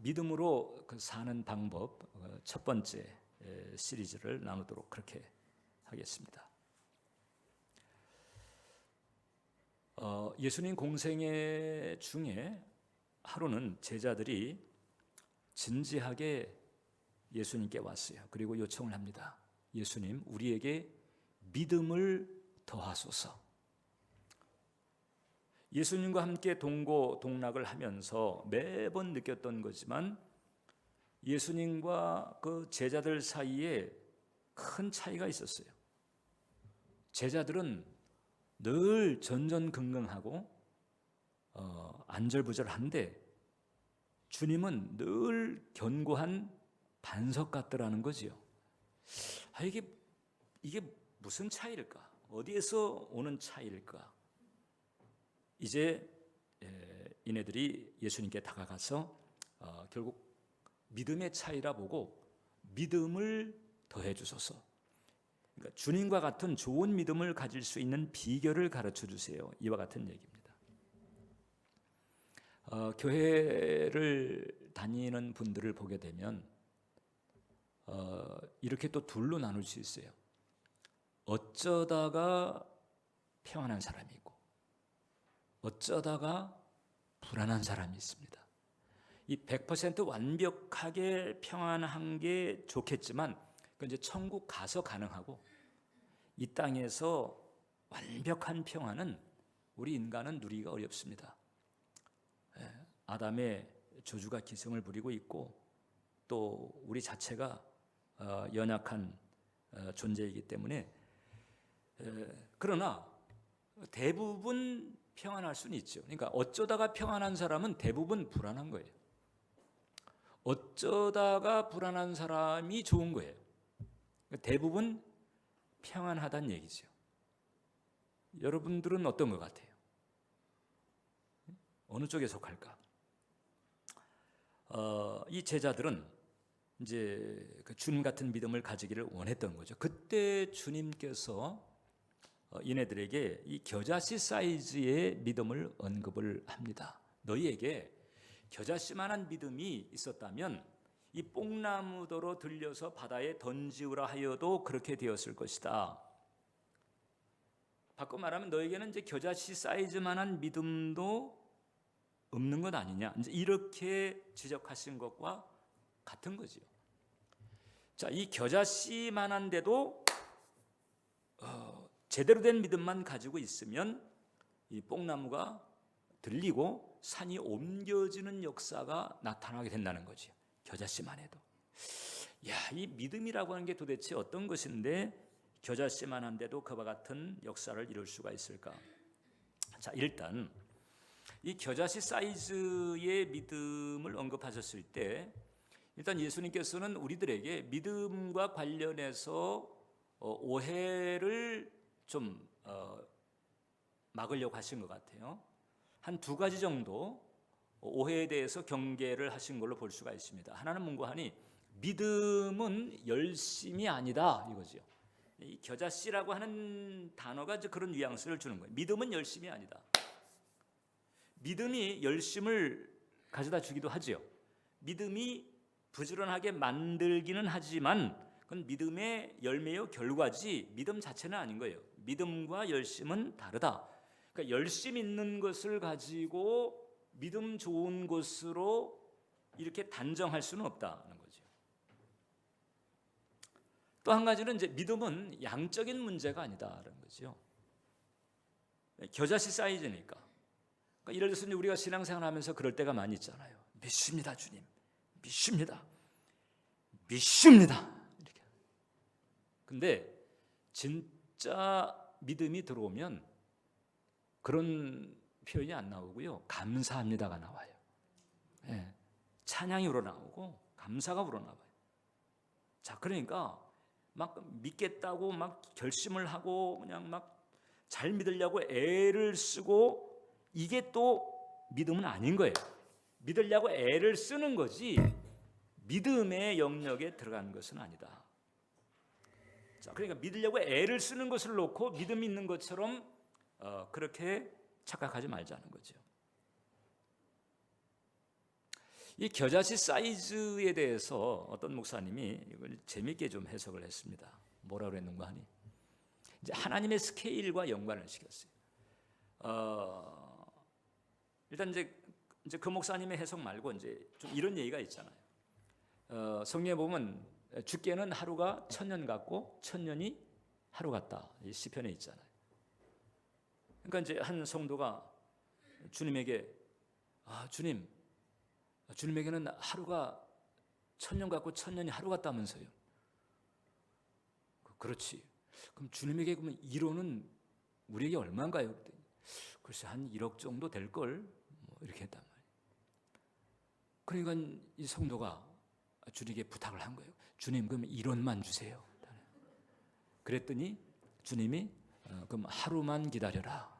믿음으로 사는 방법 첫 번째 시리즈를 나누도록 그렇게 하겠습니다. 예수님 공생애 중에 하루는 제자들이 진지하게 예수님께 왔어요. 그리고 요청을 합니다. 예수님, 우리에게 믿음을 더하소서. 예수님과 함께 동고동락을 하면서 매번 느꼈던 거지만 예수님과 그 제자들 사이에 큰 차이가 있었어요. 제자들은 늘 전전긍긍하고 안절부절한데 주님은 늘 견고한 반석 같더라는 거지요. 이게 무슨 차이일까? 어디에서 오는 차이일까? 이제 이네들이 예수님께 다가가서 결국 믿음의 차이라 보고 믿음을 더해 주소서. 그러니까 주님과 같은 좋은 믿음을 가질 수 있는 비결을 가르쳐 주세요. 이와 같은 얘기입니다. 교회를 다니는 분들을 보게 되면 이렇게 또 둘로 나눌 수 있어요. 어쩌다가 평안한 사람이 있고 어쩌다가 불안한 사람이 있습니다. 이 100% 완벽하게 평안한 게 좋겠지만 그건 이제 천국 가서 가능하고 이 땅에서 완벽한 평안은 우리 인간은 누리기가 어렵습니다. 아담의 저주가 기승을 부리고 있고 또 우리 자체가 연약한 존재이기 때문에 그러나 대부분 평안할 수는 있죠. 그러니까 어쩌다가 평안한 사람은 대부분 불안한 거예요. 어쩌다가 불안한 사람이 좋은 거예요. 대부분 평안하다는 얘기죠. 여러분들은 어떤 것 같아요? 어느 쪽에 속할까? 이 제자들은 이제 그 주님 같은 믿음을 가지기를 원했던 거죠. 그때 주님께서 이네들에게 이 겨자씨 사이즈의 믿음을 언급을 합니다. 너희에게 겨자씨만한 믿음이 있었다면 이 뽕나무더러 들려서 바다에 던지우라 하여도 그렇게 되었을 것이다. 바꿔 말하면 너에게는 이제 겨자씨 사이즈만한 믿음도 없는 것 아니냐. 이제 이렇게 지적하신 것과 같은 거지요. 자, 이 겨자씨만한데도 제대로 된 믿음만 가지고 있으면 이 뽕나무가 들리고 산이 옮겨지는 역사가 나타나게 된다는 거죠. 겨자씨만 해도. 이 믿음이라고 하는 게 도대체 어떤 것인데 겨자씨만 한데도 그와 같은 역사를 이룰 수가 있을까? 자, 일단 이 겨자씨 사이즈의 믿음을 언급하셨을 때 일단 예수님께서는 우리들에게 믿음과 관련해서 오해를 좀 막으려고 하신 것 같아요. 한 두 가지 정도 오해에 대해서 경계를 하신 걸로 볼 수가 있습니다. 하나는 뭔가 하니 믿음은 열심이 아니다 이거죠. 이 겨자씨라고 하는 단어가 이제 그런 뉘앙스를 주는 거예요. 믿음은 열심이 아니다. 믿음이 열심을 가져다 주기도 하죠. 믿음이 부지런하게 만들기는 하지만 그건 믿음의 열매요 결과지 믿음 자체는 아닌 거예요. 믿음과 열심은 다르다. 그러니까 열심 있는 것을 가지고 믿음 좋은 것으로 이렇게 단정할 수는 없다는 거죠. 또 한 가지는 이제 믿음은 양적인 문제가 아니다라는 거죠. 겨자씨 사이즈니까. 그러니까 예를 들어서 우리가 신앙생활하면서 그럴 때가 많이 있잖아요. 믿습니다, 주님. 믿습니다. 믿습니다. 이렇게. 근데 진짜 믿음이 들어오면 그런 표현이 안 나오고요. 감사합니다가 나와요. 찬양이 우러나오고 감사가 우러나와요. 자, 그러니까 막 믿겠다고 막 결심을 하고 그냥 막 잘 믿으려고 애를 쓰고 이게 또 믿음은 아닌 거예요. 믿으려고 애를 쓰는 거지 믿음의 영역에 들어가는 것은 아니다. 자, 그러니까 믿으려고 애를 쓰는 것을 놓고 믿음 있는 것처럼 그렇게 착각하지 말자는 거죠. 이 겨자씨 사이즈에 대해서 어떤 목사님이 이걸 재밌게 좀 해석을 했습니다. 뭐라 그랬는가 하니 이제 하나님의 스케일과 연관을 시켰어요. 일단 이제 그 목사님의 해석 말고 이제 좀 이런 얘기가 있잖아요. 성경에 보면 주께는 하루가 1000년 같고 1000년이 하루 같다. 이 시편에 있잖아요. 그러니까 이제 한 성도가 주님에게 주님, 주님에게는 하루가 1000년 같고 1000년이 하루 같다면서요. 그렇지. 그럼 주님에게 그러면 1호는 우리에게 얼마인가요? 글쎄 한 1억 정도 될 걸. 뭐 이렇게 했단 말이에요. 그러니까 이 성도가 주님에게 부탁을 한 거예요. 주님 그럼 1원만 주세요. 그랬더니 주님이 그럼 하루만 기다려라.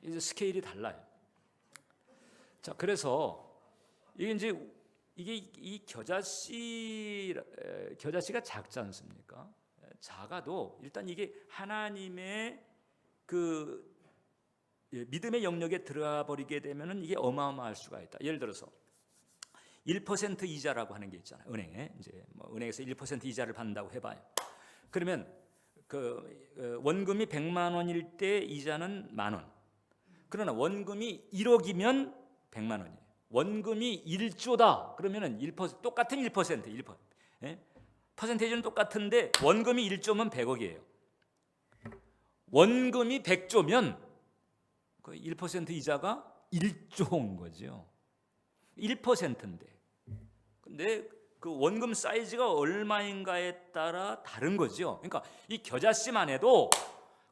이제 스케일이 달라요. 자, 그래서 이게 이 겨자씨가 작지 않습니까? 작아도 일단 이게 하나님의 그 믿음의 영역에 들어가 버리게 되면은 이게 어마어마할 수가 있다. 예를 들어서 1% 이자라고 하는 게 있잖아요. 은행에 이제 뭐 은행에서 1% 이자를 받는다고 해봐요. 그러면 그 원금이 100만 원일 때 이자는 10,000원. 그러나 원금이 1억이면 100만 원이에요. 원금이 1조다. 그러면은 1% 똑같은 1%. 예? 퍼센테이지는 똑같은데 원금이 1조면 100억이에요. 원금이 100조면 그 1% 이자가 1조인 거죠. 1%인데. 근데 그 원금 사이즈가 얼마인가에 따라 다른 거죠. 그러니까 이 겨자씨만 해도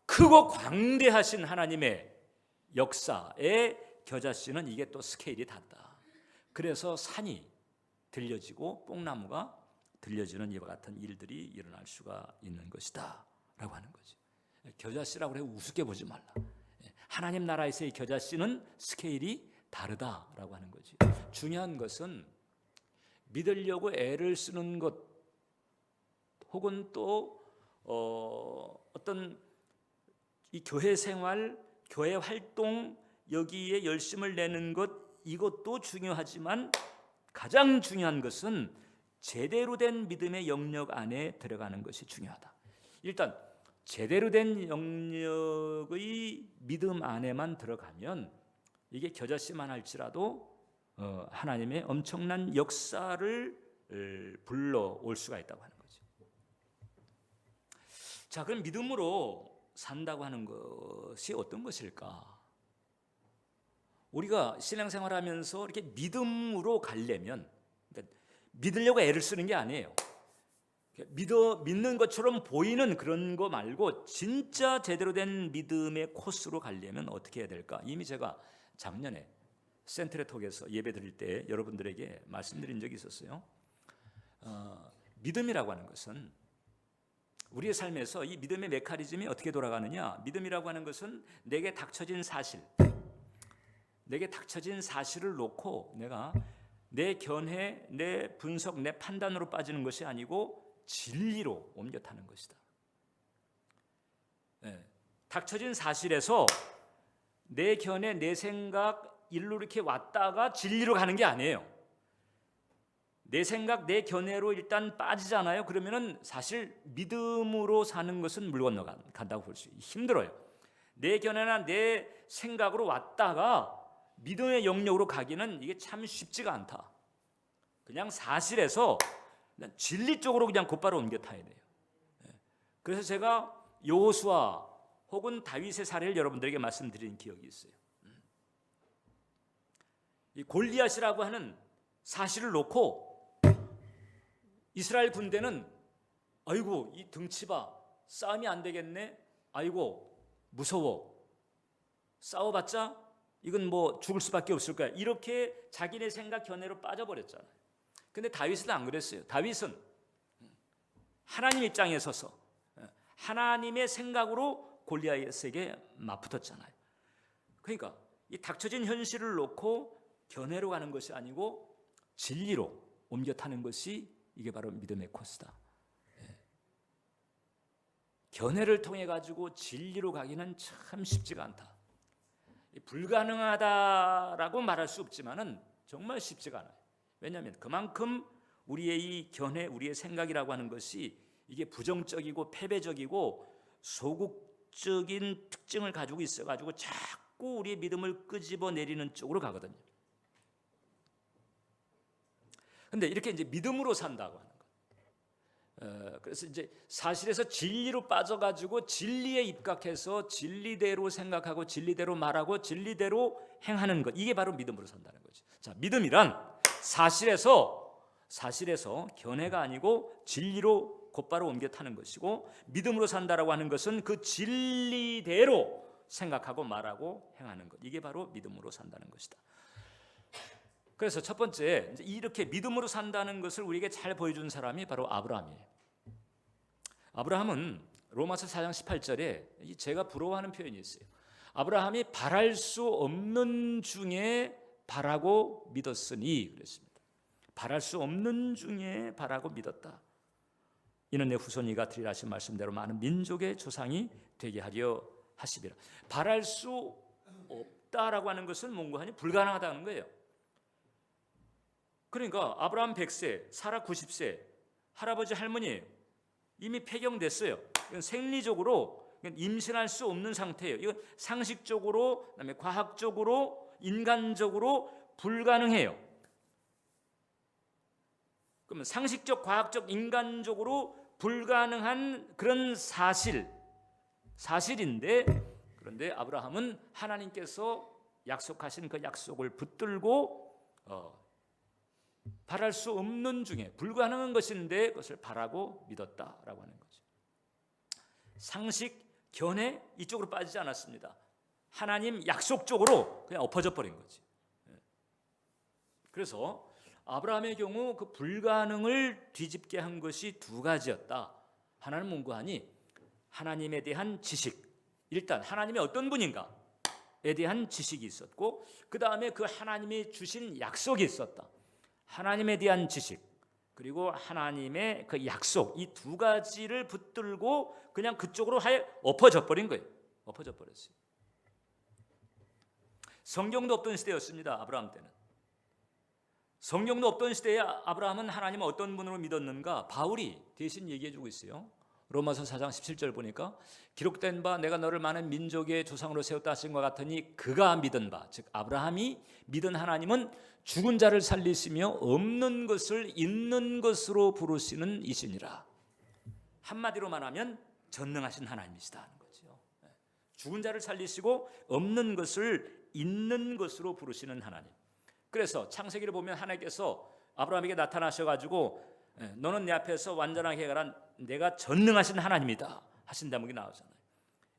크고 광대하신 하나님의 역사에 겨자씨는 이게 또 스케일이 닿다. 그래서 산이 들려지고 뽕나무가 들려지는 이와 같은 일들이 일어날 수가 있는 것이다 라고 하는 거죠. 겨자씨라고 해서 우습게 보지 말라. 하나님 나라에서의 겨자씨는 스케일이 다르다라고 하는 거죠. 중요한 것은 믿으려고 애를 쓰는 것 혹은 또 어떤 이 교회 생활, 교회 활동 여기에 열심을 내는 것 이것도 중요하지만 가장 중요한 것은 제대로 된 믿음의 영역 안에 들어가는 것이 중요하다. 일단 제대로 된 영역의 믿음 안에만 들어가면 이게 겨자씨만 할지라도 하나님의 엄청난 역사를 불러올 수가 있다고 하는 거죠. 자, 그럼 믿음으로 산다고 하는 것이 어떤 것일까? 우리가 신앙생활하면서 이렇게 믿음으로 가려면 그러니까 믿으려고 애를 쓰는 게 아니에요. 믿는 것처럼 보이는 그런 거 말고 진짜 제대로 된 믿음의 코스로 가려면 어떻게 해야 될까? 이미 제가 작년에 센트레톡에서 예배 드릴 때 여러분들에게 말씀드린 적이 있었어요. 믿음이라고 하는 것은 우리의 삶에서 이 믿음의 메커니즘이 어떻게 돌아가느냐? 믿음이라고 하는 것은 내게 닥쳐진 사실을 놓고 내가 내 견해, 내 분석, 내 판단으로 빠지는 것이 아니고 진리로 옮겨 타는 것이다. 닥쳐진 사실에서 내 견해, 내 생각 일로 이렇게 왔다가 진리로 가는 게 아니에요. 내 생각, 내 견해로 일단 빠지잖아요. 그러면은 사실 믿음으로 사는 것은 물 건너간다고 볼 수 힘들어요. 내 견해나 내 생각으로 왔다가 믿음의 영역으로 가기는 이게 참 쉽지가 않다. 그냥 사실에서 진리 쪽으로 그냥 곧바로 옮겨 타야 돼요. 그래서 제가 여호수아 혹은 다윗의 사례를 여러분들에게 말씀드린 기억이 있어요. 이 골리앗이라고 하는 사실을 놓고 이스라엘 군대는 아이고 이 등치 봐 싸움이 안 되겠네. 아이고 무서워. 싸워봤자 이건 뭐 죽을 수밖에 없을 거야. 이렇게 자기네 생각 견해로 빠져버렸잖아요. 근데 다윗은 안 그랬어요. 다윗은 하나님 입장에 서서 하나님의 생각으로 골리앗에게 맞붙었잖아요. 그러니까 이 닥쳐진 현실을 놓고 견해로 가는 것이 아니고 진리로 옮겨 타는 것이 이게 바로 믿음의 코스다. 견해를 통해 가지고 진리로 가기는 참 쉽지가 않다. 불가능하다라고 말할 수 없지만은 정말 쉽지가 않아요. 왜냐하면 그만큼 우리의 이 견해, 우리의 생각이라고 하는 것이 이게 부정적이고 패배적이고 소극적인 특징을 가지고 있어가지고 자꾸 우리의 믿음을 끄집어 내리는 쪽으로 가거든요. 근데 이렇게 이제 믿음으로 산다고 하는 것. 그래서 이제 사실에서 진리로 빠져가지고 진리에 입각해서 진리대로 생각하고 진리대로 말하고 진리대로 행하는 것. 이게 바로 믿음으로 산다는 거죠. 자, 믿음이란 사실에서 견해가 아니고 진리로 곧바로 옮겨 타는 것이고, 믿음으로 산다라고 하는 것은 그 진리대로 생각하고 말하고 행하는 것. 이게 바로 믿음으로 산다는 것이다. 그래서 첫 번째, 이렇게 믿음으로 산다는 것을 우리에게 잘 보여준 사람이 바로 아브라함이에요. 아브라함은 로마서 4장 18절에 제가 부러워하는 표현이 있어요. 아브라함이 바랄 수 없는 중에 바라고 믿었으니 그랬습니다. 바랄 수 없는 중에 바라고 믿었다. 이는 내 후손이가 드리라 하신 말씀대로 많은 민족의 조상이 되게 하려 하시리라. 바랄 수 없다라고 하는 것은 뭔가 하니 불가능하다는 거예요. 그러니까 아브라함 100세, 사라 90세, 할아버지 할머니 이미 폐경됐어요. 이건 생리적으로 임신할 수 없는 상태예요. 이건 상식적으로, 그다음에 과학적으로, 인간적으로 불가능해요. 그러면 상식적, 과학적, 인간적으로 불가능한 그런 사실인데, 그런데 아브라함은 하나님께서 약속하신 그 약속을 붙들고 바랄 수 없는 중에 불가능한 것인데 그것을 바라고 믿었다라고 하는 거죠. 상식, 견해 이쪽으로 빠지지 않았습니다. 하나님 약속 쪽으로 그냥 엎어져 버린 거지. 그래서 아브라함의 경우 그 불가능을 뒤집게 한 것이 두 가지였다. 하나는 뭔가 하니 하나님에 대한 지식, 일단 하나님이 어떤 분인가에 대한 지식이 있었고, 그 다음에 그 하나님이 주신 약속이 있었다. 하나님에 대한 지식 그리고 하나님의 그 약속, 이 두 가지를 붙들고 그냥 그쪽으로 엎어져 버린 거예요. 엎어져 버렸어요. 성경도 없던 시대였습니다. 아브라함 때는. 성경도 없던 시대에 아브라함은 하나님을 어떤 분으로 믿었는가? 바울이 대신 얘기해주고 있어요. 로마서 4장 17절 보니까 기록된 바 내가 너를 많은 민족의 조상으로 세웠다 하신 것 같으니 그가 믿은 바, 즉 아브라함이 믿은 하나님은 죽은 자를 살리시며 없는 것을 있는 것으로 부르시는 이시니라. 한마디로 말하면 전능하신 하나님이시다 하는 거죠. 죽은 자를 살리시고 없는 것을 있는 것으로 부르시는 하나님. 그래서 창세기를 보면 하나님께서 아브라함에게 나타나셔가지고 너는 내 앞에서 완전하게 가란 내가 전능하신 하나님이다 하신 대목이 나오잖아요.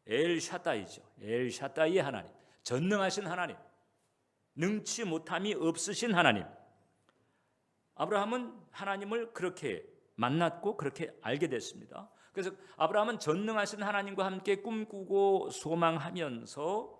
엘샤다이죠. 엘샤다이의 하나님, 전능하신 하나님, 능치 못함이 없으신 하나님. 아브라함은 하나님을 그렇게 만났고 그렇게 알게 됐습니다. 그래서 아브라함은 전능하신 하나님과 함께 꿈꾸고 소망하면서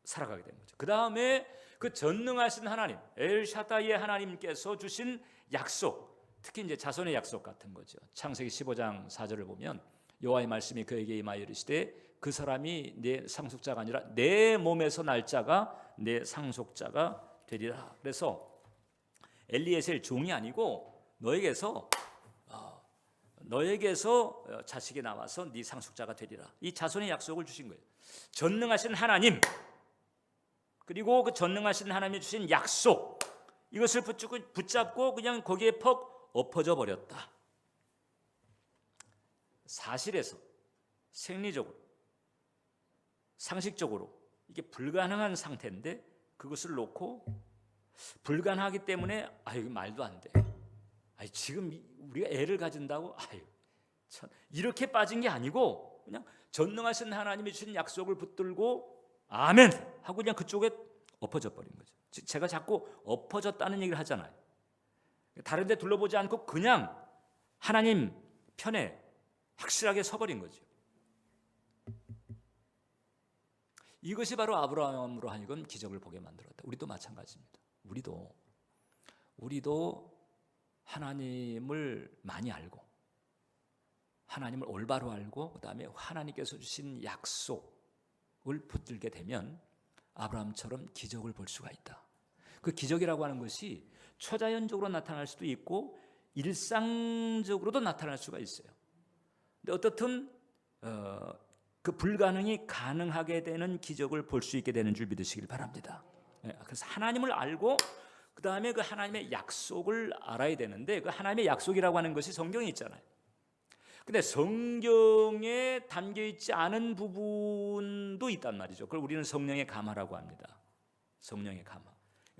살아가게 된 거죠. 그 다음에 그 전능하신 하나님, 엘샤다이의 하나님께서 주신 약속, 특히 이제 자손의 약속 같은 거죠. 창세기 15장 4절을 보면 여호와의 말씀이 그에게 임하여 이르시되 그 사람이 내 상속자가 아니라 내 몸에서 날 자가 내 상속자가 되리라. 그래서 엘리에셀 종이 아니고 너에게서 자식이 나와서 네 상속자가 되리라. 이 자손의 약속을 주신 거예요. 전능하신 하나님, 그리고 그 전능하신 하나님이 주신 약속, 이것을 붙잡고 그냥 거기에 퍽 엎어져 버렸다. 사실에서 생리적으로, 상식적으로 이게 불가능한 상태인데 그것을 놓고 불가능하기 때문에 이거 말도 안 돼. 지금 우리가 애를 가진다고 참 이렇게 빠진 게 아니고 그냥 전능하신 하나님이 주신 약속을 붙들고 아멘 하고 그냥 그쪽에 엎어져 버린 거죠. 제가 자꾸 엎어졌다는 얘기를 하잖아요. 다른 데 둘러보지 않고 그냥 하나님 편에 확실하게 서버린 거죠. 이것이 바로 아브라함으로 하여금 기적을 보게 만들었다. 우리도 마찬가지입니다. 우리도 하나님을 많이 알고 하나님을 올바로 알고 그다음에 하나님께서 주신 약속을 붙들게 되면 아브라함처럼 기적을 볼 수가 있다. 그 기적이라고 하는 것이 초자연적으로 나타날 수도 있고 일상적으로도 나타날 수가 있어요. 근데 어떻든 그 불가능이 가능하게 되는 기적을 볼 수 있게 되는 줄 믿으시길 바랍니다. 그래서 하나님을 알고 그 다음에 그 하나님의 약속을 알아야 되는데, 그 하나님의 약속이라고 하는 것이 성경에 있잖아요. 근데 성경에 담겨있지 않은 부분도 있단 말이죠. 그걸 우리는 성령의 감화라고 합니다. 성령의 감화.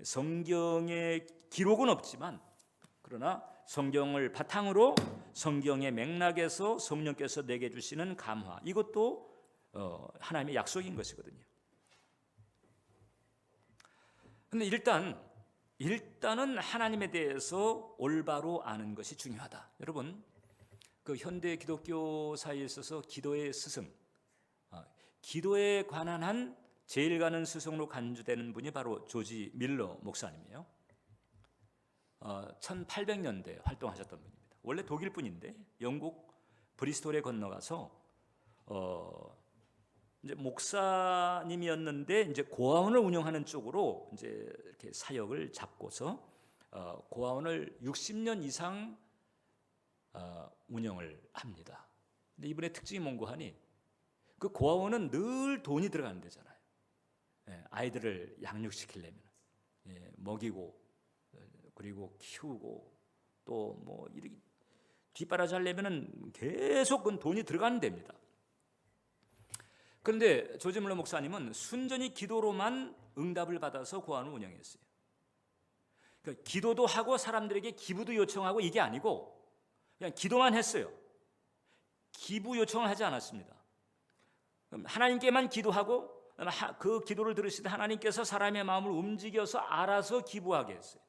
성경에 기록은 없지만, 그러나 성경을 바탕으로 성경의 맥락에서 성령께서 내게 주시는 감화, 이것도 하나님의 약속인 것이거든요. 근데 일단은 하나님에 대해서 올바로 아는 것이 중요하다. 여러분, 그 현대 기독교 사이에 있어서 기도의 스승, 기도에 관한 한 제일 가는 스승으로 간주되는 분이 바로 조지 밀러 목사님이에요. 1800년대 활동하셨던 분입니다. 원래 독일 분인데 영국 브리스톨에 건너가서 이제 목사님이었는데 이제 고아원을 운영하는 쪽으로 이제 이렇게 사역을 잡고서 고아원을 60년 이상 운영을 합니다. 근데 이분의 특징이 뭔고 하니, 그 고아원은 늘 돈이 들어가는 데잖아요. 아이들을 양육시키려면 먹이고 그리고 키우고 또 뭐 이렇게 뒷바라지 하려면은 계속 그 돈이 들어가는 데입니다. 그런데 조지 물러 목사님은 순전히 기도로만 응답을 받아서 고아원을 운영했어요. 그러니까 기도도 하고 사람들에게 기부도 요청하고 이게 아니고 그냥 기도만 했어요. 기부 요청을 하지 않았습니다. 하나님께만 기도하고 그 기도를 들으시던 하나님께서 사람의 마음을 움직여서 알아서 기부하게 했어요.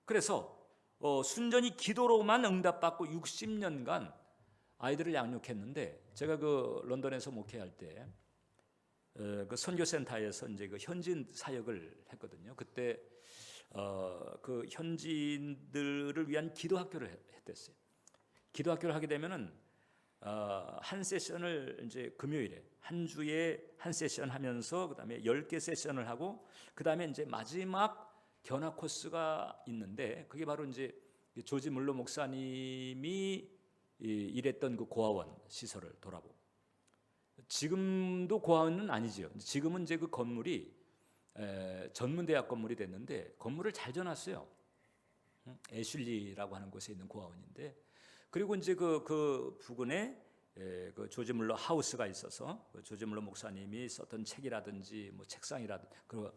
그래서 순전히 기도로만 응답받고 60년간 아이들을 양육했는데, 제가 그 런던에서 목회할 때 그 선교센터에서 이제 그 현지인 사역을 했거든요. 그때 그 현지인들을 위한 기도 학교를 했댔어요. 기도 학교를 하게 되면은 한 세션을 이제 금요일에 한 주에 한 세션 하면서 그다음에 10개 세션을 하고 그다음에 이제 마지막 견학 코스가 있는데, 그게 바로 이제 조지 물러 목사님이 일했던 그 고아원 시설을 돌아보고, 지금도 고아원은 아니죠. 지금은 이제 그 건물이 전문대학 건물이 됐는데 건물을 잘 지어놨어요. 애슐리라고 하는 곳에 있는 고아원인데, 그리고 이제 그 부근에 그 조지 물러 하우스가 있어서 그 조지 물러 목사님이 썼던 책이라든지 뭐 책상이라든지 그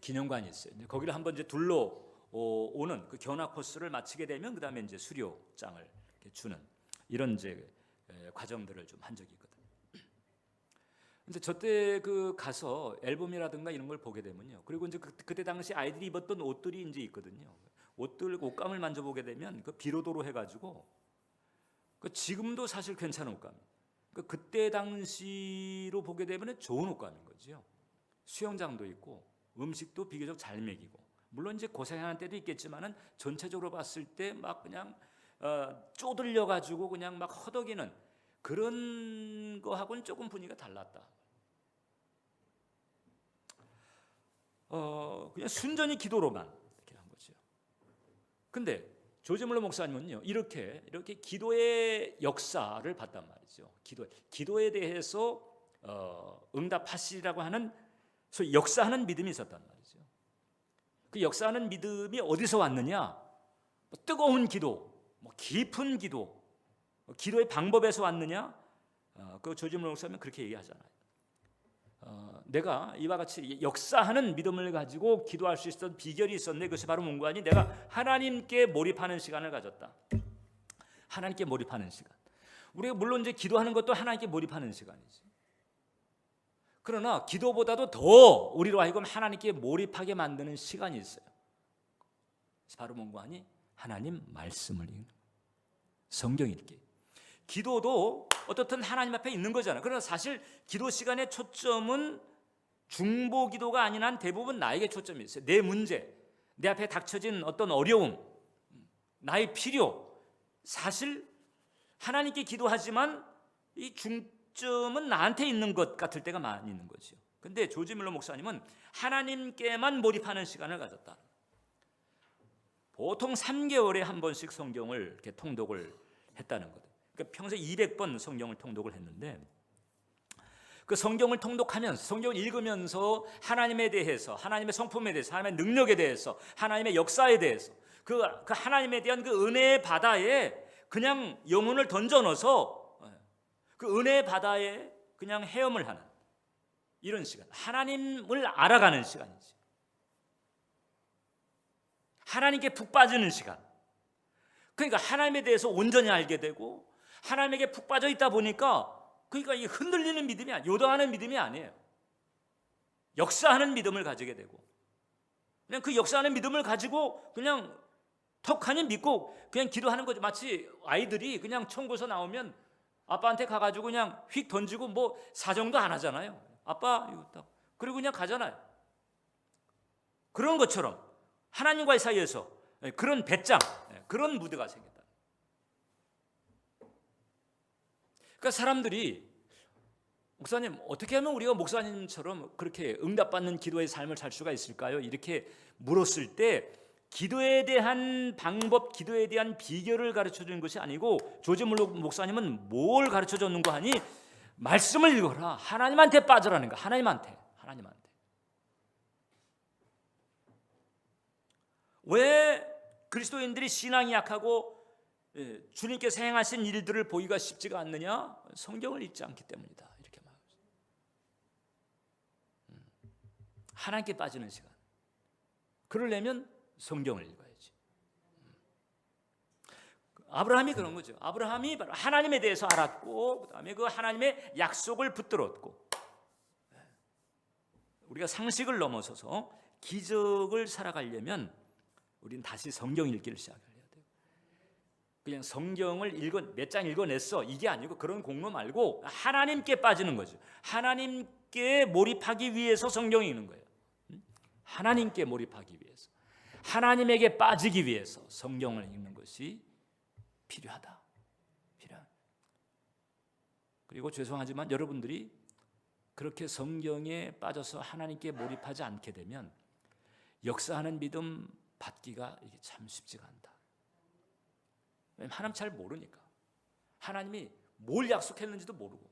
기념관이 있어요. 이제 거기를 한번 이제 둘러오는 그 견학 코스를 마치게 되면 그 다음에 이제 수료장을 이렇게 주는 이런 이제 과정들을 좀 한 적이 있거든요. 근데 저때 그 가서 앨범이라든가 이런 걸 보게 되면요, 그리고 이제 그때 당시 아이들이 입었던 옷들이 이제 있거든요. 옷감을 만져보게 되면 그 비로도로 해가지고 그 지금도 사실 괜찮은 옷감. 그때 당시로 보게 되면 좋은 옷감인 거죠. 수영장도 있고 음식도 비교적 잘 먹이고, 물론 이제 고생하는 때도 있겠지만은 전체적으로 봤을 때 막 그냥 쪼들려 가지고 그냥 막 허덕이는 그런 거하고는 조금 분위기가 달랐다. 그냥 순전히 기도로만 이렇게 한 거죠. 근데 조지 물러 목사님은요, 이렇게 기도의 역사를 봤단 말이죠. 기도에 대해서 응답하시라고 하는 소위 역사하는 믿음이 있었단 말이죠. 그 역사하는 믿음이 어디서 왔느냐? 뜨거운 기도, 깊은 기도, 기도의 방법에서 왔느냐? 그 조지 물러 목사님은 그렇게 얘기하잖아요. 내가 이와 같이 역사하는 믿음을 가지고 기도할 수 있었던 비결이 있었는데, 그것이 바로 뭔가 하니 내가 하나님께 몰입하는 시간을 가졌다. 하나님께 몰입하는 시간. 우리가 물론 이제 기도하는 것도 하나님께 몰입하는 시간이지. 그러나 기도보다도 더 우리로 하여금 하나님께 몰입하게 만드는 시간이 있어요. 바로 뭔가 하니 하나님 말씀을 읽는, 성경 읽기. 기도도 어떻든 하나님 앞에 있는 거잖아요. 그러나 사실 기도 시간의 초점은 중보 기도가 아닌 한 대부분 나에게 초점이 있어요. 내 문제, 내 앞에 닥쳐진 어떤 어려움, 나의 필요. 사실 하나님께 기도하지만 이 초점은 나한테 있는 것 같을 때가 많이 있는 거죠. 근데 조지 뮬러 목사님은 하나님께만 몰입하는 시간을 가졌다. 보통 3개월에 한 번씩 성경을 이렇게 통독을 했다는 거죠. 그러니까 평소에 200번 성경을 통독을 했는데, 그 성경을 통독하면서, 성경을 읽으면서 하나님에 대해서, 하나님의 성품에 대해서, 하나님의 능력에 대해서, 하나님의 역사에 대해서, 그 하나님에 대한 그 은혜의 바다에 그냥 영혼을 던져 넣어서 그 은혜의 바다에 그냥 헤엄을 하는 이런 시간, 하나님을 알아가는 시간이지. 하나님께 푹 빠지는 시간. 그러니까 하나님에 대해서 온전히 알게 되고, 하나님에게 푹 빠져 있다 보니까, 그러니까 이 흔들리는 믿음이 아니에요. 요동하는 믿음이 아니에요. 역사하는 믿음을 가지게 되고, 그냥 그 역사하는 믿음을 가지고 그냥 턱하니 믿고 그냥 기도하는 거죠. 마치 아이들이 그냥 천국에서 나오면 아빠한테 가가지고 그냥 휙 던지고 뭐 사정도 안 하잖아요. 아빠 이거 딱, 그리고 그냥 가잖아요. 그런 것처럼 하나님과의 사이에서 그런 배짱, 그런 무드가 생겼다. 그러니까 사람들이, 목사님 어떻게 하면 우리가 목사님처럼 그렇게 응답받는 기도의 삶을 살 수가 있을까요? 이렇게 물었을 때 기도에 대한 방법, 기도에 대한 비결을 가르쳐 주는 것이 아니고, 조지 뮬러 목사님은 뭘 가르쳐 줬는가 하니, 말씀을 읽어라. 하나님한테 빠져라는 거야. 하나님한테. 왜 그리스도인들이 신앙이 약하고 주님께서 행하신 일들을 보기가 쉽지가 않느냐? 성경을 읽지 않기 때문이다. 이렇게 말합니다. 하나님께 빠지는 시간. 그러려면 성경을 읽어야지. 아브라함이 그런 거죠. 아브라함이 바로 하나님에 대해서 알았고, 그다음에 그 하나님의 약속을 붙들었고, 우리가 상식을 넘어서서 기적을 살아가려면 우리는 다시 성경 읽기를 시작해야 돼요. 그냥 성경을 몇 장 읽어냈어, 이게 아니고, 그런 공로 말고 하나님께 빠지는 거죠. 하나님께 몰입하기 위해서 성경 읽는 거예요. 하나님께 몰입하기 위해서, 하나님에게 빠지기 위해서 성경을 읽는 것이 필요하다. 그리고 죄송하지만 여러분들이 그렇게 성경에 빠져서 하나님께 몰입하지 않게 되면 역사하는 믿음 받기가 이게 참 쉽지가 않다. 왜냐하면 하나님 잘 모르니까. 하나님이 뭘 약속했는지도 모르고,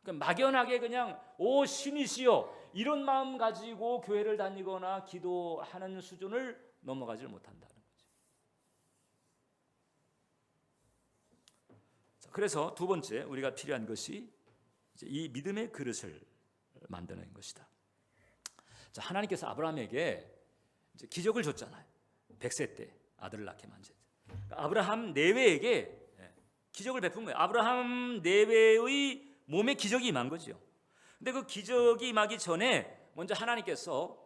그러니까 막연하게 그냥 오 신이시여 이런 마음 가지고 교회를 다니거나 기도하는 수준을 넘어가질 못한다는 거죠. 자, 그래서 두 번째 우리가 필요한 것이 이제 이 믿음의 그릇을 만드는 것이다. 자, 하나님께서 아브라함에게 이제 기적을 줬잖아요. 100세 때 아들을 낳게 만든. 아브라함 내외에게 기적을 베푼 거예요. 아브라함 내외의 몸에 기적이 임한 거죠. 근데 그 기적이 임하기 전에 먼저 하나님께서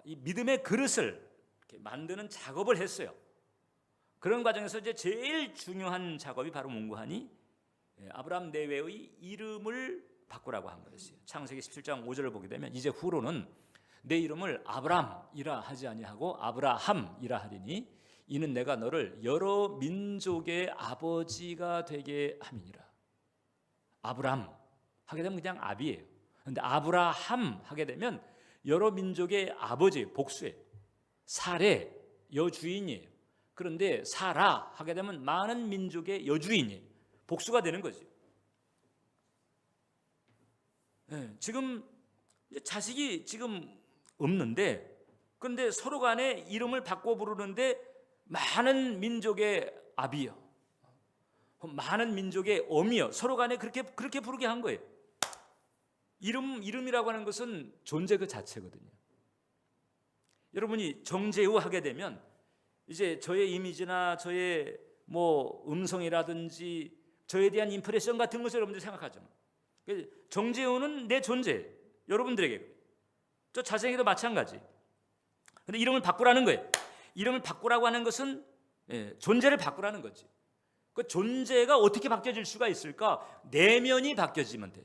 이 믿음의 그릇을 이렇게 만드는 작업을 했어요. 그런 과정에서 이제 제일 중요한 작업이 바로 뭔가 하니, 아브라함 내외의 이름을 바꾸라고 한 거였어요. 창세기 17장 5절을 보게 되면, 이제 후로는 내 이름을 아브람이라 하지 아니하고 아브라함이라 하리니 이는 내가 너를 여러 민족의 아버지가 되게 함이니라. 아브람 하게 되면 그냥 아비예요. 그런데 아브라함 하게 되면 여러 민족의 아버지, 복수예요. 사례, 여주인이에요. 그런데 사라 하게 되면 많은 민족의 여주인이에요. 복수가 되는 거죠. 지금 자식이 지금 없는데, 그런데 서로 간에 이름을 바꿔 부르는데 많은 민족의 아비요, 많은 민족의 어미요, 서로 간에 그렇게 부르게 한 거예요. 이름이라고 하는 것은 존재 그 자체거든요. 여러분이 정재우 하게 되면 이제 저의 이미지나 저의 뭐 음성이라든지 저에 대한 임프레션 같은 것을 여러분들이 생각하잖아요. 정재우는 내 존재, 여러분들에게, 저 자생에도 마찬가지. 근데 이름을 바꾸라는 거예요. 이름을 바꾸라고 하는 것은 존재를 바꾸라는 거지. 그 존재가 어떻게 바뀌어질 수가 있을까? 내면이 바뀌어지면 돼.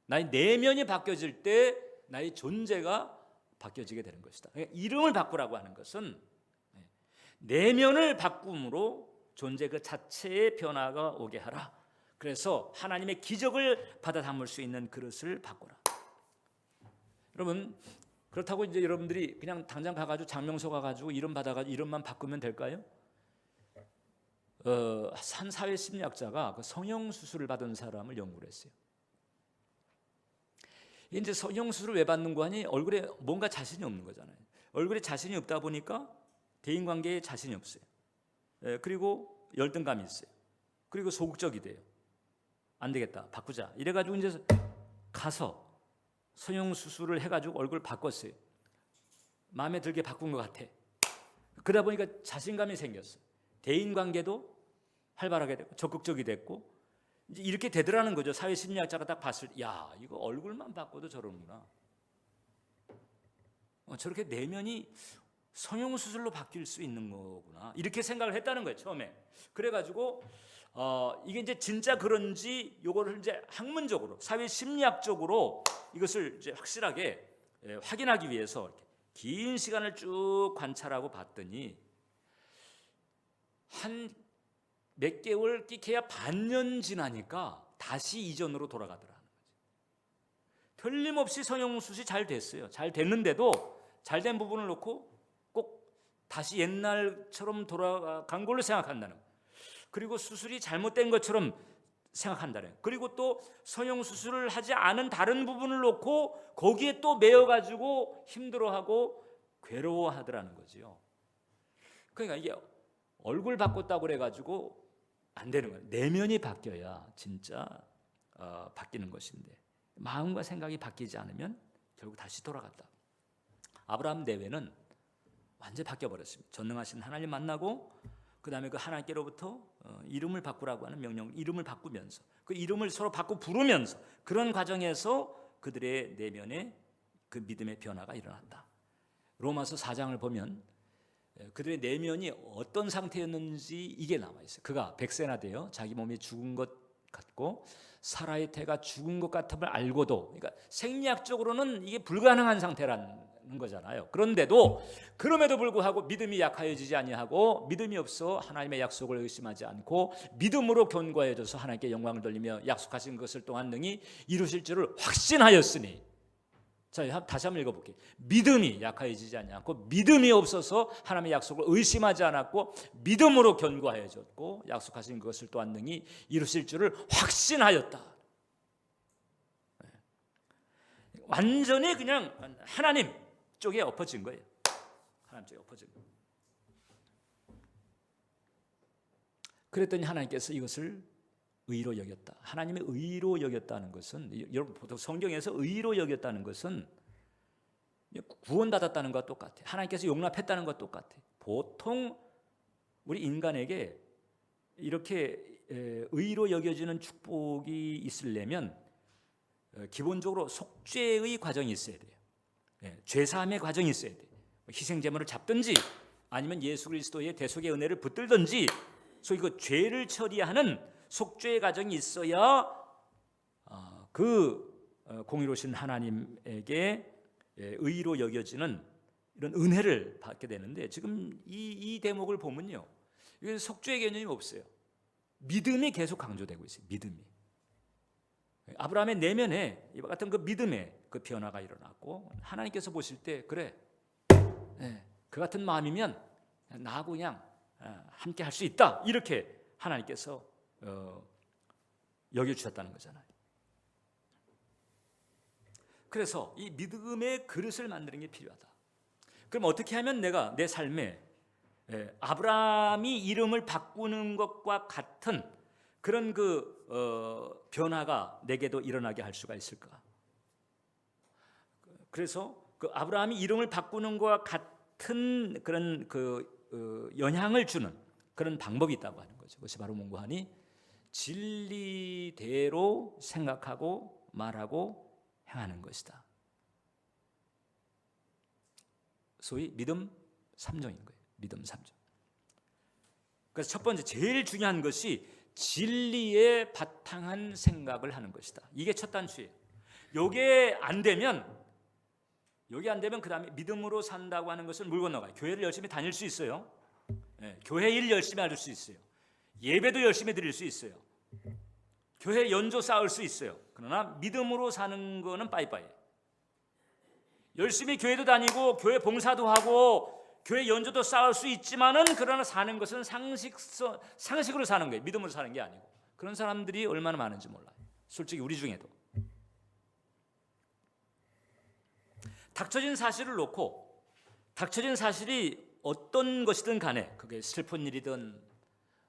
나의 내면이 바뀌어질 때 나의 존재가 바뀌어지게 되는 것이다. 그러니까 이름을 바꾸라고 하는 것은 내면을 바꿈으로 존재 그 자체의 변화가 오게 하라. 그래서 하나님의 기적을 받아 담을 수 있는 그릇을 바꿔라. 여러분, 그렇다고 이제 여러분들이 그냥 당장 가가지고 장명소 가가지고 이름 받아가지고 이름만 바꾸면 될까요? 한 사회 심리학자가 그 성형 수술을 받은 사람을 연구를 했어요. 이제 성형 수술을 왜 받는 거 하니? 얼굴에 뭔가 자신이 없는 거잖아요. 얼굴에 자신이 없다 보니까 대인관계에 자신이 없어요. 그리고 열등감이 있어요. 그리고 소극적이 돼요. 안 되겠다, 바꾸자. 이래가지고 이제 가서 성형 수술을 해가지고 얼굴 바꿨어요. 마음에 들게 바꾼 것 같아. 그러다 보니까 자신감이 생겼어. 대인관계도 활발하게 됐고 적극적이 됐고 이제 이렇게 되더라는 거죠. 사회 심리학자가 딱 봤을 때, 야, 이거 얼굴만 바꿔도 저러는구나. 저렇게 내면이 성형 수술로 바뀔 수 있는 거구나. 이렇게 생각을 했다는 거예요, 처음에. 그래가지고 이게 이제 진짜 그런지 요거를 이제 학문적으로, 사회 심리학적으로 이것을 이제 확실하게 확인하기 위해서 이렇게 긴 시간을 쭉 관찰하고 봤더니 한 몇 개월 끼케야 반년 지나니까 다시 이전으로 돌아가더라는 거죠. 틀림없이 성형수술이 잘 됐어요. 잘 됐는데도 잘된 부분을 놓고 꼭 다시 옛날처럼 돌아간 걸로 생각한다는 거예요. 그리고 수술이 잘못된 것처럼 생각한다는 거예요. 그리고 또 성형수술을 하지 않은 다른 부분을 놓고 거기에 또 매여가지고 힘들어하고 괴로워하더라는 거죠. 그러니까 이게 얼굴 바꿨다고 그래가지고 안 되는 거예요. 내면이 바뀌어야 진짜 바뀌는 것인데 마음과 생각이 바뀌지 않으면 결국 다시 돌아갔다. 아브라함 내외는 완전히 바뀌어버렸습니다. 전능하신 하나님 만나고 그 다음에 그 하나님께로부터 이름을 바꾸라고 하는 명령, 이름을 바꾸면서 그 이름을 서로 바꾸 부르면서 그런 과정에서 그들의 내면에 그 믿음의 변화가 일어났다. 로마서 4장을 보면 그들의 내면이 어떤 상태였는지 이게 남아있어요. 그가 100세나 되어 자기 몸이 죽은 것 같고 사라의 태가 죽은 것 같음을 알고도, 그러니까 생리학적으로는 이게 불가능한 상태라는 거잖아요. 그런데도 그럼에도 불구하고 믿음이 약하여지지 아니하고 믿음이 없어 하나님의 약속을 의심하지 않고 믿음으로 견고해져서 하나님께 영광을 돌리며 약속하신 것을 또한 능히 이루실 줄을 확신하였으니. 자, 다시 한번 읽어볼게요. 믿음이 약해지지 않고 믿음이 없어서 하나님의 약속을 의심하지 않았고 믿음으로 견고하여졌고 약속하신 것을 또한 능히 이루실 줄을 확신하였다. 완전히 그냥 하나님 쪽에 엎어진 거예요. 하나님 쪽에 엎어진 거예요. 그랬더니 하나님께서 이것을 의로 여겼다. 하나님의 의로 여겼다는 것은, 여러분 보통 성경에서 의로 여겼다는 것은 구원받았다는 것과 똑같아요. 하나님께서 용납했다는 것과 똑같아요. 보통 우리 인간에게 이렇게 의로 여겨지는 축복이 있으려면 기본적으로 속죄의 과정이 있어야 돼요. 죄사함의 과정이 있어야 돼요. 희생제물을 잡든지 아니면 예수 그리스도의 대속의 은혜를 붙들든지, 소위 그 죄를 처리하는 속죄의 과정이 있어야 그 공의로우신 하나님에게 의로 여겨지는 이런 은혜를 받게 되는데, 지금 이 대목을 보면요, 속죄의 개념이 없어요. 믿음이 계속 강조되고 있어요. 믿음이. 아브라함의 내면에 이와 같은 그 믿음의 그 변화가 일어났고, 하나님께서 보실 때 그래, 그 같은 마음이면 나하고 그냥 함께 할 수 있다, 이렇게 하나님께서 여겨주셨다는 거잖아요. 그래서 이 믿음의 그릇을 만드는 게 필요하다. 그럼 어떻게 하면 내가 내 삶에 아브라함이 이름을 바꾸는 것과 같은 그런 그 변화가 내게도 일어나게 할 수가 있을까? 그래서 그 아브라함이 이름을 바꾸는 것과 같은 그런 그 영향을 주는 그런 방법이 있다고 하는 거죠. 그것이 바로 뭔가 하니 진리대로 생각하고 말하고 행하는 것이다. 소위 믿음 3종인 거예요. 믿음 3종. 그래서 첫 번째, 제일 중요한 것이 진리에 바탕한 생각을 하는 것이다. 이게 첫 단추예요. 요게 안 되면 그 다음에 믿음으로 산다고 하는 것은 물 건너가요. 교회를 열심히 다닐 수 있어요. 교회 일 열심히 할 수 있어요. 예배도 열심히 드릴 수 있어요. 교회 연조 쌓을 수 있어요. 그러나 믿음으로 사는 거는 빠이빠이. 열심히 교회도 다니고 교회 봉사도 하고 교회 연조도 쌓을 수 있지만은 그러나 사는 것은 상식으로 사는 거예요. 믿음으로 사는 게 아니고. 그런 사람들이 얼마나 많은지 몰라요. 솔직히 우리 중에도. 닥쳐진 사실을 놓고 닥쳐진 사실이 어떤 것이든 간에 그게 슬픈 일이든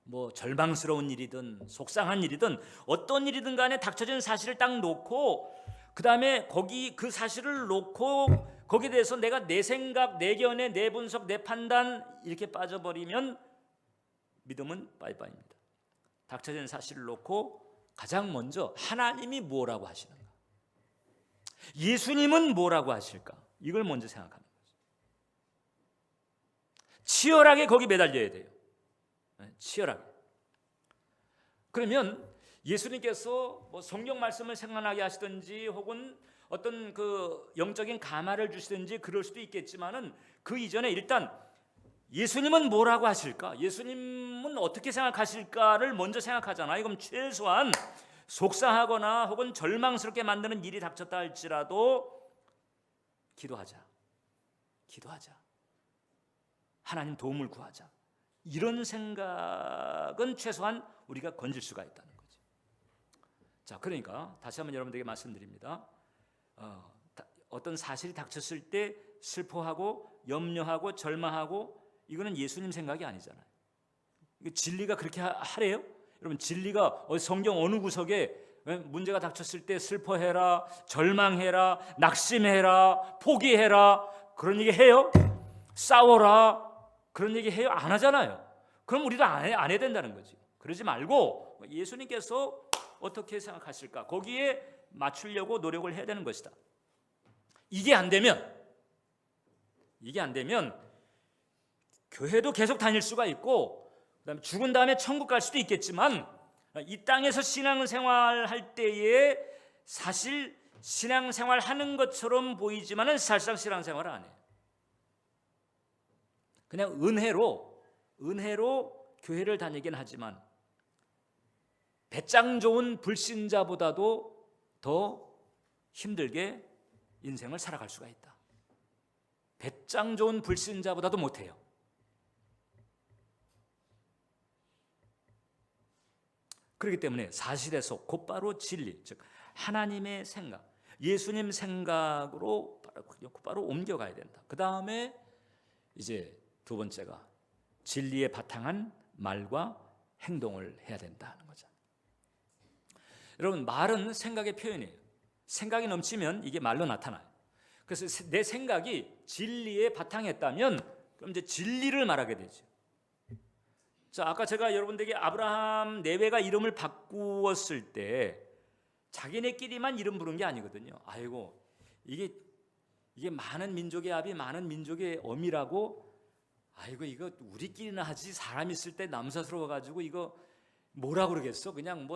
뭐 절망스러운 일이든 속상한 일이든 어떤 일이든 간에 닥쳐진 사실을 딱 놓고 그 다음에 거기 그 사실을 놓고 거기에 대해서 내가 내 생각, 내 견해, 내 분석, 내 판단 이렇게 빠져버리면 믿음은 빠이빠이입니다. 닥쳐진 사실을 놓고 가장 먼저 하나님이 뭐라고 하시는가, 예수님은 뭐라고 하실까, 이걸 먼저 생각하는 거죠. 치열하게 거기 매달려야 돼요. 치열하게. 그러면 예수님께서 뭐 성경 말씀을 생각나게 하시든지 혹은 어떤 그 영적인 감화를 주시든지 그럴 수도 있겠지만은 그 이전에 일단 예수님은 뭐라고 하실까, 예수님은 어떻게 생각하실까를 먼저 생각하잖아요. 그럼 최소한 속상하거나 혹은 절망스럽게 만드는 일이 닥쳤다 할지라도 기도하자. 하나님 도움을 구하자. 이런 생각은 최소한 우리가 건질 수가 있다는 거죠. 자, 그러니까 다시 한번 여러분들에게 말씀드립니다. 어떤 사실이 닥쳤을 때 슬퍼하고 염려하고 절망하고 이거는 예수님 생각이 아니잖아요. 진리가 그렇게 하래요? 여러분, 진리가 성경 어느 구석에 문제가 닥쳤을 때 슬퍼해라, 절망해라, 낙심해라, 포기해라 그런 얘기 해요? 싸워라 그런 얘기 해요? 안 하잖아요. 그럼 우리도 안 해야 된다는 거지. 그러지 말고 예수님께서 어떻게 생각하실까 거기에 맞추려고 노력을 해야 되는 것이다. 이게 안 되면 교회도 계속 다닐 수가 있고 그다음에 죽은 다음에 천국 갈 수도 있겠지만 이 땅에서 신앙생활 할 때에 사실 신앙생활 하는 것처럼 보이지만은 사실상 신앙생활을 안 해요. 그냥 은혜로 교회를 다니긴 하지만 배짱 좋은 불신자보다도 더 힘들게 인생을 살아갈 수가 있다. 배짱 좋은 불신자보다도 못해요. 그렇기 때문에 사실에서 곧바로 진리, 즉 하나님의 생각, 예수님 생각으로 곧바로 옮겨가야 된다. 그 다음에 이제 두 번째가 진리에 바탕한 말과 행동을 해야 된다는 거죠. 여러분, 말은 생각의 표현이에요. 생각이 넘치면 이게 말로 나타나요. 그래서 내 생각이 진리에 바탕했다면 그럼 이제 진리를 말하게 되죠. 자, 아까 제가 여러분들에게 아브라함 내외가 이름을 바꾸었을 때 자기네끼리만 이름 부른 게 아니거든요. 아이고, 이게 많은 민족의 아비, 많은 민족의 어미라고, 아이고 이거 우리끼리나 하지, 사람 있을 때 남사스러워 가지고 이거 뭐라 그러겠어? 그냥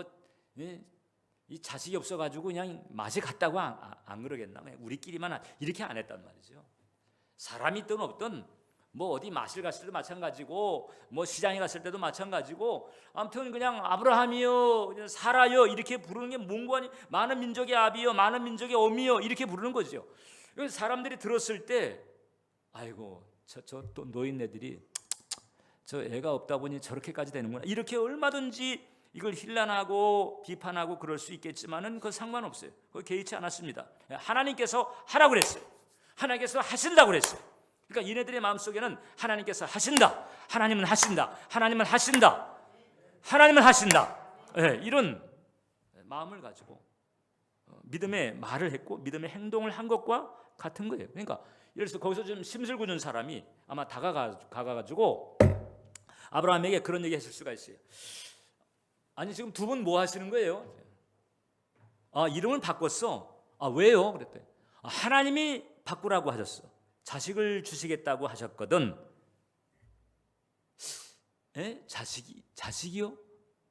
이 자식이 없어 가지고 그냥 맛이 같다고 안 그러겠나? 그냥 우리끼리만 이렇게 안 했단 말이죠. 사람이 있든 없든 뭐 어디 마실 갔을 때도 마찬가지고 뭐 시장에 갔을 때도 마찬가지고 아무튼 그냥 아브라함이요, 사라요 이렇게 부르는 게 뭔고, 많은 민족의 아비요, 많은 민족의 어미요 이렇게 부르는 거죠. 그래서 사람들이 들었을 때 아이고 저 또 노인네들이 저 애가 없다 보니 저렇게까지 되는구나, 이렇게 얼마든지 이걸 힐난하고 비판하고 그럴 수 있겠지만은 그건 상관없어요. 그거 개의치 않았습니다. 하나님께서 하라고 그랬어요. 하나님께서 하신다고 그랬어요. 그러니까 얘네들의 마음속에는 하나님께서 하신다, 하나님은 하신다, 하나님은 하신다, 하나님은 하신다, 이런 마음을 가지고 믿음의 말을 했고 믿음의 행동을 한 것과 같은 거예요. 그러니까 예를 들어서 거기서 좀 심술궂은 사람이 아마 다가가가지고 아브라함에게 그런 얘기 했을 수가 있어요. 아니 지금 두 분 뭐 하시는 거예요? 이름을 바꿨어. 왜요? 그랬더니 하나님이 바꾸라고 하셨어. 자식을 주시겠다고 하셨거든. 자식이요?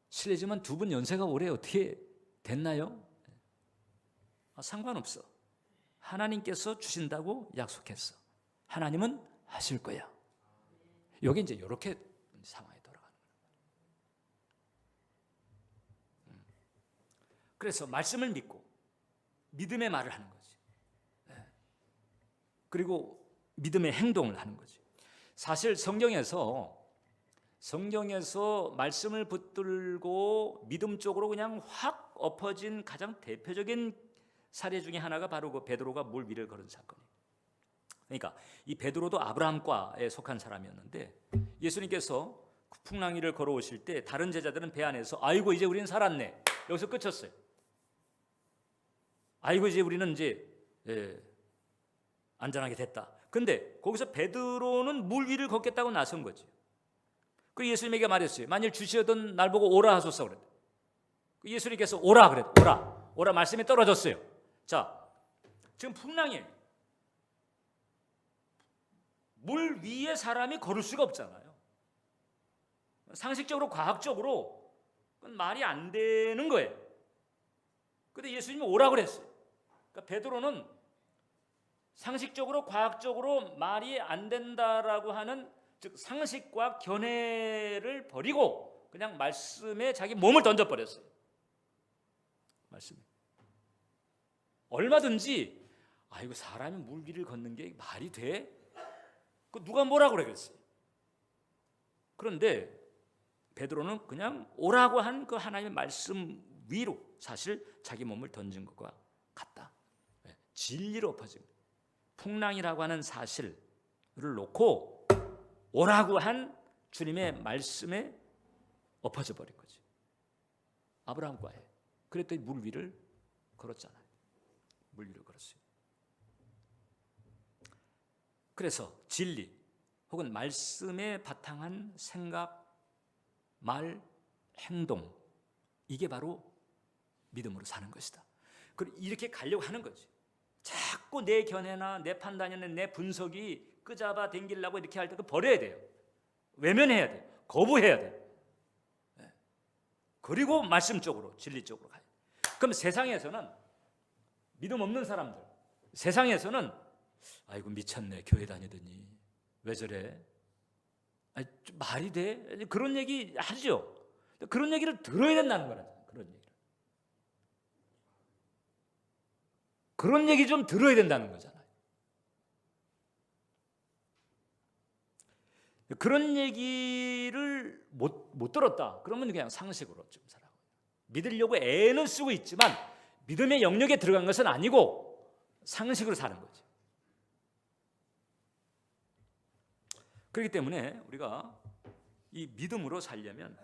실례지만 두 분 연세가 올해 어떻게 됐나요? 상관없어. 하나님께서 주신다고 약속했어. 하나님은 하실 거야. 여기 이제 이렇게 상황이 돌아가는 거예요. 그래서 말씀을 믿고 믿음의 말을 하는 거지. 그리고 믿음의 행동을 하는 거지. 사실 성경에서 말씀을 붙들고 믿음 쪽으로 그냥 확 엎어진 가장 대표적인 사례 중에 하나가 바로 그 베드로가 물 위를 걸은 사건이에요. 그러니까 이 베드로도 아브라함과에 속한 사람이었는데 예수님께서 풍랑 위를 걸어오실 때 다른 제자들은 배 안에서 아이고 이제 우리는 살았네, 여기서 끝쳤어요. 아이고 이제 우리는 안전하게 됐다. 근데 거기서 베드로는 물 위를 걷겠다고 나선 거지. 그리고 예수님에게 말했어요. 만일 주시어던 날 보고 오라 하소서 그랬대. 예수님께서 오라 그랬대. 오라 말씀이 떨어졌어요. 자, 지금 풍랑이에요. 물 위에 사람이 걸을 수가 없잖아요. 상식적으로 과학적으로 그건 말이 안 되는 거예요. 근데 예수님이 오라 그랬어요. 그러니까 베드로는 상식적으로 과학적으로 말이 안 된다라고 하는 즉 상식과 견해를 버리고 그냥 말씀에 자기 몸을 던져버렸어요. 말씀에 얼마든지 이거 사람이 물 위를 걷는 게 말이 돼? 그 누가 뭐라고 그랬어요. 그런데 베드로는 그냥 오라고 한 그 하나님의 말씀 위로 사실 자기 몸을 던진 것과 같다. 진리로 엎어진 풍랑이라고 하는 사실을 놓고 오라고 한 주님의 말씀에 엎어져 버린 거지. 아브라함과에 그랬더니 물 위를 걸었잖아요. 물 위를 걸었어요. 그래서 진리 혹은 말씀에 바탕한 생각, 말, 행동, 이게 바로 믿음으로 사는 것이다. 그리고 이렇게 가려고 하는 거지. 자꾸 내 견해나 내 판단이나 내 분석이 끄잡아 당기려고 이렇게 할 때 그 버려야 돼요. 외면해야 돼요. 거부해야 돼요. 그리고 말씀 쪽으로, 진리 쪽으로 가요. 그럼 세상에서는 믿음 없는 사람들, 세상에서는 아이고 미쳤네, 교회 다니더니 왜 저래? 말이 돼? 그런 얘기 하죠. 그런 얘기를 들어야 된다는 거라잖아요. 그런 얘기 좀 들어야 된다는 거잖아요. 그런 얘기를 못 들었다. 그러면 그냥 상식으로 좀 살아요. 믿으려고 애는 쓰고 있지만 믿음의 영역에 들어간 것은 아니고 상식으로 사는 거죠. 그렇기 때문에 우리가 이 믿음으로 살려면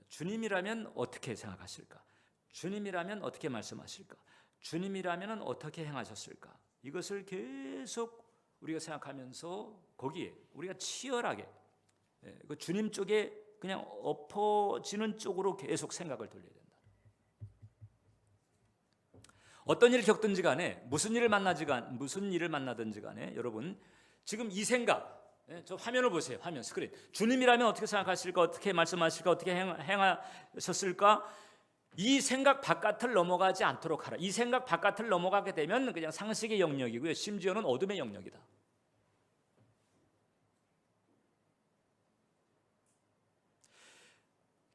주님이라면 어떻게 생각하실까? 주님이라면 어떻게 말씀하실까? 주님이라면 어떻게 행하셨을까? 이것을 계속 우리가 생각하면서 거기에 우리가 치열하게 그 주님 쪽에 그냥 엎어지는 쪽으로 계속 생각을 돌려야 된다. 어떤 일을 겪든지 간에 무슨 일을 만나든지 간에 여러분 지금 이 생각, 저 화면을 보세요. 화면 스크린. 주님이라면 어떻게 생각하실까? 어떻게 말씀하실까? 어떻게 행하셨을까? 이 생각 바깥을 넘어가지 않도록 하라. 이 생각 바깥을 넘어가게 되면 그냥 상식의 영역이고요. 심지어는 어둠의 영역이다.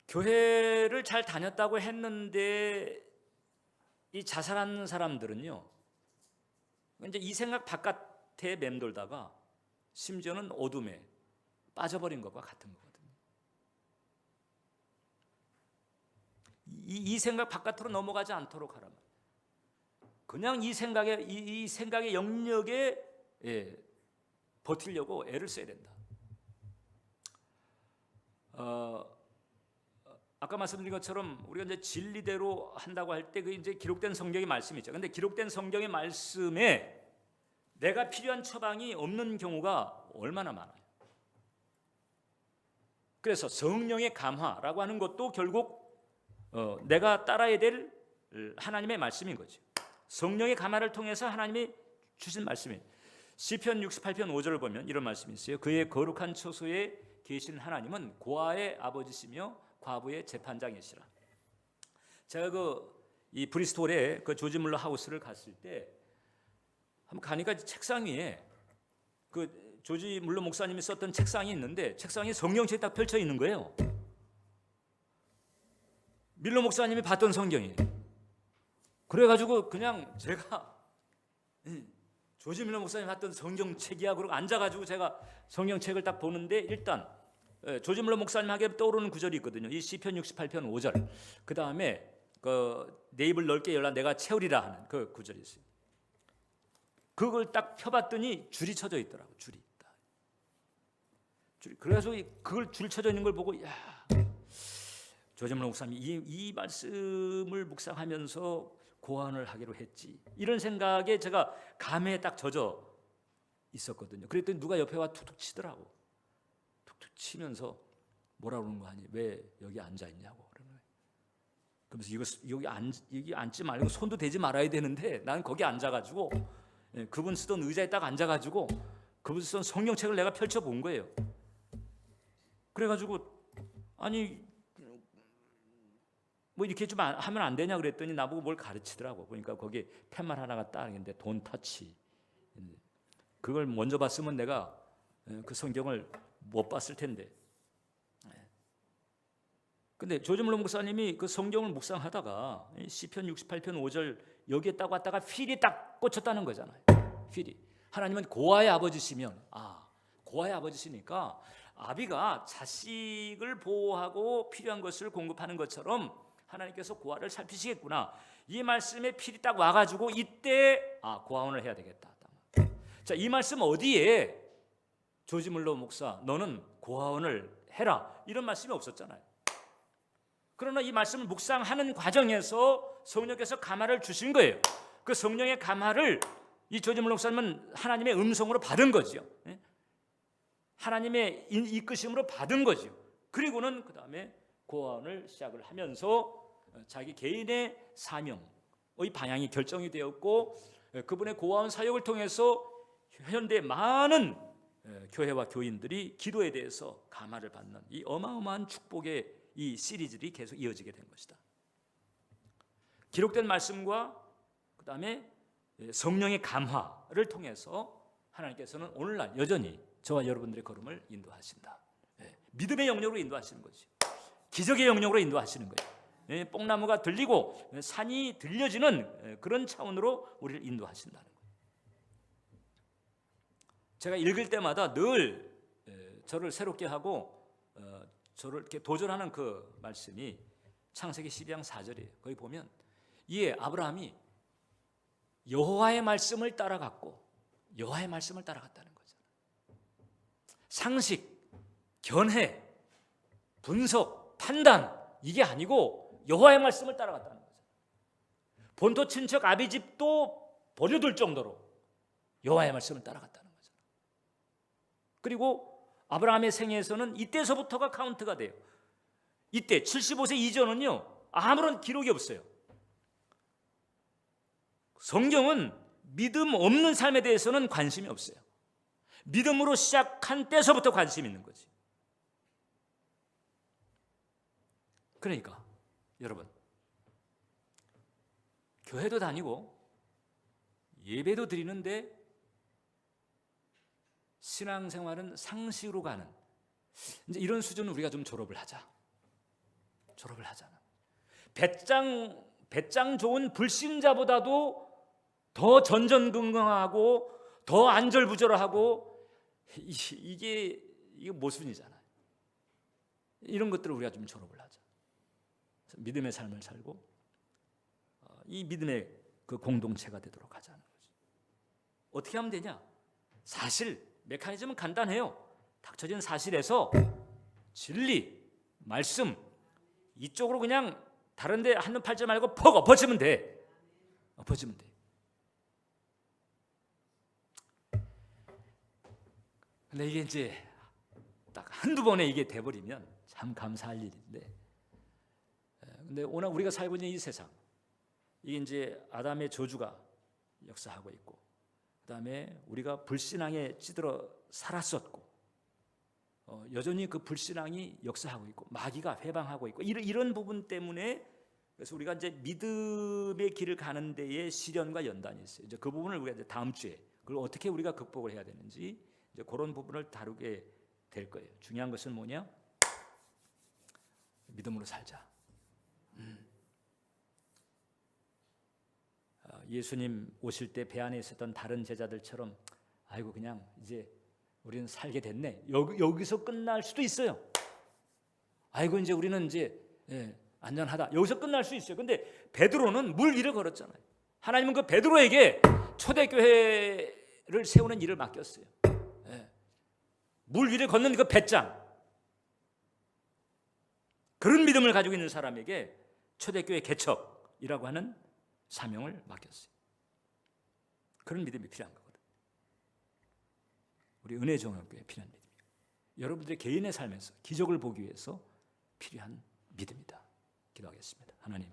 교회를 잘 다녔다고 했는데 이 자살하는 사람들은요, 이제 이 생각 바깥에 맴돌다가 심지어는 어둠에 빠져버린 것과 같은 거거든요. 이 생각 바깥으로 넘어가지 않도록 하라면 그냥 이 생각의 영역에 버티려고 애를 써야 된다. 아까 말씀드린 것처럼 우리가 이제 진리대로 한다고 할 때 그 이제 기록된 성경의 말씀이죠. 근데 기록된 성경의 말씀에 내가 필요한 처방이 없는 경우가 얼마나 많아요. 그래서 성령의 감화라고 하는 것도 결국 내가 따라야 될 하나님의 말씀인 거죠. 성령의 감화를 통해서 하나님이 주신 말씀이에요. 시편 68편 5절을 보면 이런 말씀이 있어요. 그의 거룩한 처소에 계신 하나님은 고아의 아버지시며 과부의 재판장이시라. 제가 이 브리스톨에 그 조지 물러 하우스를 갔을 때 한번 가니까 책상 위에 그 조지 물러 목사님이 썼던 책상이 있는데 책상에 성경책이 딱 펼쳐 있는 거예요. 밀러 목사님이 봤던 성경이에요. 그래가지고 그냥 제가 조지 밀러 목사님이 봤던 성경책이야 그러고 앉아가지고 제가 성경책을 딱 보는데 일단 조지 밀러 목사님에게 떠오르는 구절이 있거든요. 이 시편 68편 5절. 그 다음에 내 입을 넓게 열라 내가 채우리라 하는 그 구절이 있어요. 그걸 딱 펴봤더니 줄이 쳐져 있더라고. 줄이. 그래서 그걸 줄 쳐져 있는 걸 보고 야, 조지 밀러 목사님이 이 말씀을 묵상하면서 고안을 하기로 했지. 이런 생각에 제가 감에 딱 젖어 있었거든요. 그랬더니 누가 옆에 와 툭툭 치더라고. 툭툭 치면서 뭐라 그러는 거 아니? 왜 여기 앉아 있냐고 그러는 거예요. 그러면서 여기 앉지 말고 손도 대지 말아야 되는데 나는 거기 앉아가지고 그분 쓰던 의자에 딱 앉아가지고 그분 쓰던 성경책을 내가 펼쳐본 거예요. 그래가지고 아니 뭐 이렇게 좀 하면 안 되냐 그랬더니 나보고 뭘 가르치더라고. 보니까 거기 팻말 하나가 딱 있는데 돈 터치. 그걸 먼저 봤으면 내가 그 성경을 못 봤을 텐데. 근데 조지 밀러 목사님이 그 성경을 묵상하다가 시편 68편 5절 여기에 딱 왔다가 필이 딱 꽂혔다는 거잖아요. 필이. 하나님은 고아의 아버지시면 고아의 아버지시니까 아비가 자식을 보호하고 필요한 것을 공급하는 것처럼 하나님께서 고아를 살피시겠구나. 이 말씀에 필이 딱 와가지고 이때 고아원을 해야 되겠다. 자, 이 말씀 어디에 조지 밀러 목사 너는 고아원을 해라 이런 말씀이 없었잖아요. 그러나 이 말씀을 묵상하는 과정에서 성령께서 감화를 주신 거예요. 그 성령의 감화를 이 조지 밀러 목사님은 하나님의 음성으로 받은 거죠. 하나님의 이끄심으로 받은 거죠. 그리고는 그 다음에 고아원을 시작을 하면서 자기 개인의 사명의 방향이 결정이 되었고 그분의 고아원 사역을 통해서 현대 많은 교회와 교인들이 기도에 대해서 감화를 받는 이 어마어마한 축복의 이 시리즈들이 계속 이어지게 된 것이다. 기록된 말씀과 그 다음에 성령의 감화를 통해서 하나님께서는 오늘날 여전히 저와 여러분들의 걸음을 인도하신다. 믿음의 영역으로 인도하시는 거지. 기적의 영역으로 인도하시는 거예요. 뽕나무가 들리고 산이 들려지는 그런 차원으로 우리를 인도하신다는 거예요. 제가 읽을 때마다 늘 저를 새롭게 하고 저를 이렇게 도전하는 그 말씀이 창세기 12장 4절이에요. 거기 보면 이에 아브라함이 여호와의 말씀을 따라갔고 여호와의 말씀을 따라갔다는 거죠. 상식, 견해, 분석, 판단 이게 아니고 여호와의 말씀을 따라갔다는 거죠. 본토 친척 아비집도 버려둘 정도로 여호와의 말씀을 따라갔다는 거죠. 그리고 아브라함의 생애에서는 이때서부터가 카운트가 돼요. 이때 75세 이전은요 아무런 기록이 없어요. 성경은 믿음 없는 삶에 대해서는 관심이 없어요. 믿음으로 시작한 때서부터 관심이 있는 거지. 그러니까 여러분 교회도 다니고 예배도 드리는데 신앙생활은 상식으로 가는 이제 이런 수준은 우리가 좀 졸업을 하잖아. 배짱 좋은 불신자보다도 더 전전긍긍하고 더 안절부절하고 이게 모순이잖아요. 이런 것들을 우리가 좀 졸업을 하자. 믿음의 삶을 살고 이 믿음의 그 공동체가 되도록 하자는 거지. 어떻게 하면 되냐? 사실 메커니즘은 간단해요. 닥쳐진 사실에서 진리, 말씀 이쪽으로 그냥 다른 데 한눈 팔지 말고 퍽 엎어지면 돼. 엎어지면 돼. 근데 이게 이제 딱 한두 번에 이게 돼버리면 참 감사할 일인데 근데 오늘 우리가 살고 있는 이 세상 이게 이제 아담의 저주가 역사하고 있고 그 다음에 우리가 불신앙에 찌들어 살았었고 여전히 그 불신앙이 역사하고 있고 마귀가 회방하고 있고 이런 부분 때문에 그래서 우리가 이제 믿음의 길을 가는 데에 시련과 연단이 있어요. 이제 그 부분을 우리가 이제 다음 주에 그걸 어떻게 우리가 극복을 해야 되는지 이제 그런 부분을 다루게 될 거예요. 중요한 것은 뭐냐? 믿음으로 살자. 예수님 오실 때 배 안에 있었던 다른 제자들처럼 아이고 그냥 이제 우리는 살게 됐네, 여기서 끝날 수도 있어요. 아이고 이제 우리는 이제 안전하다, 여기서 끝날 수 있어요. 근데 베드로는 물 위를 걸었잖아요. 하나님은 그 베드로에게 초대교회를 세우는 일을 맡겼어요. 물 위를 걷는 그 배짱, 그런 믿음을 가지고 있는 사람에게 초대교회 개척이라고 하는 사명을 맡겼어요. 그런 믿음이 필요한 거거든요. 우리 은혜정원교회에 필요한 믿음이에요. 여러분들의 개인의 삶에서 기적을 보기 위해서 필요한 믿음이다. 기도하겠습니다. 하나님,